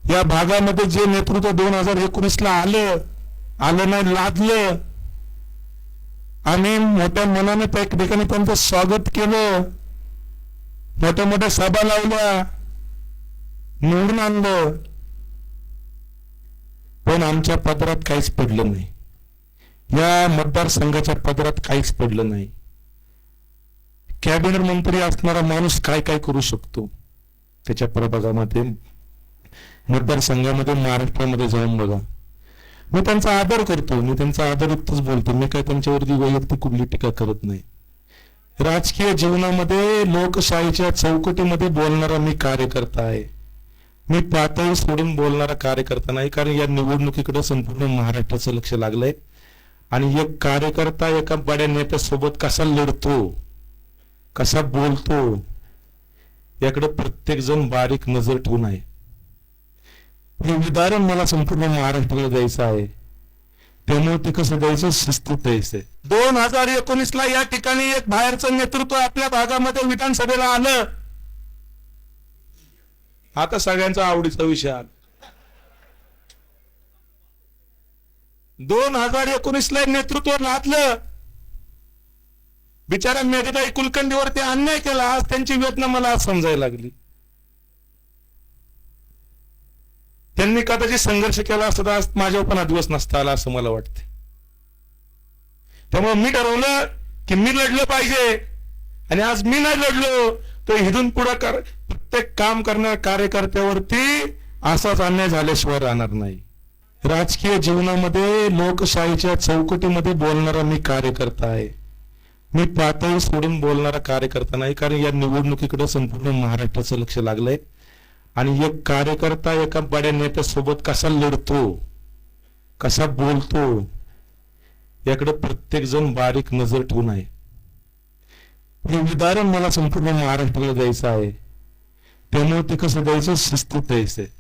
या भागामध्ये जे नेतृत्व 2019ला आलं नाही, लादलं, आम्ही मोठ्या मनाने त्या ठिकाणी त्यांचं स्वागत केलं, मोठ्या मोठ्या सभा लावल्या, निवडून आणलं, पण आमच्या पदरात काहीच पडलं नाही. या मतदारसंघाच्या पदरात काहीच पडलं नाही. कॅबिनेट मंत्री असणारा माणूस काय काय करू शकतो त्याच्या प्रभागामध्ये, मतदारसंघामध्ये, महाराष्ट्रामध्ये जाऊन बघा. मी त्यांचा आदर करतो, मी त्यांचा आदरयुक्तच बोलतो, मी काय त्यांच्यावरती वैयक्तिक कुठली टीका करत नाही. राजकीय जीवनामध्ये लोकशाहीच्या चौकटीमध्ये बोलणारा मी कार्यकर्ता आहे. मी पातळी सोडून बोलणारा कार्यकर्ता नाही, कारण या निवडणुकीकडे संपूर्ण महाराष्ट्राचं लक्ष लागलंय. आणि एक कार्यकर्ता एका बड्या नेत्यासोबत कसा लढतो, कसा बोलतो, याकडे प्रत्येक जण बारीक नजर ठेवून आहे. हे उदाहरण मला संपूर्ण महाराष्ट्राला द्यायचं आहे, त्यामुळे ते कसं द्यायचं, शिस्तीत द्यायचंय. 2019ला या ठिकाणी एक बाहेरचं नेतृत्व आपल्या भागामध्ये विधानसभेला आलं. आता सगळ्यांचा आवडीचा विषय आला. 2019ला नेतृत्व लादलं, बिचारा मेघताई कुलकर्णीवरती अन्याय केला. आज त्यांची वेदना मला आज समजायला लागली. त्यांनी कदाचित संघर्ष केला असता आज माझ्यावर पण हा दिवस नसता आला असं मला वाटतं. त्यामुळे मी ठरवलं की मी लढलं पाहिजे, आणि आज मी नाही लढलो तर इथून पुढे प्रत्येक काम करणाऱ्या कार्यकर्त्यावरती असाच अन्याय झाल्याशिवाय राहणार नाही. राजकीय जीवनामध्ये लोकशाहीच्या चौकटीमध्ये बोलणारा मी कार्यकर्ता आहे. मी पातळी सोडून बोलणारा कार्यकर्ता नाही, कारण या निवडणुकीकडे संपूर्ण महाराष्ट्राचं लक्ष लागलंय. आणि एक कार्यकर्ता एका बड्या नेत्यासोबत कसा लढतो, कसा बोलतो, याकडे प्रत्येक जण बारीक नजर ठेवून आहे. हे उदाहरण मला संपूर्ण महाराष्ट्राला द्यायचं आहे, त्यामुळे ते कसं द्यायचं, शिस्तीत द्यायचंय.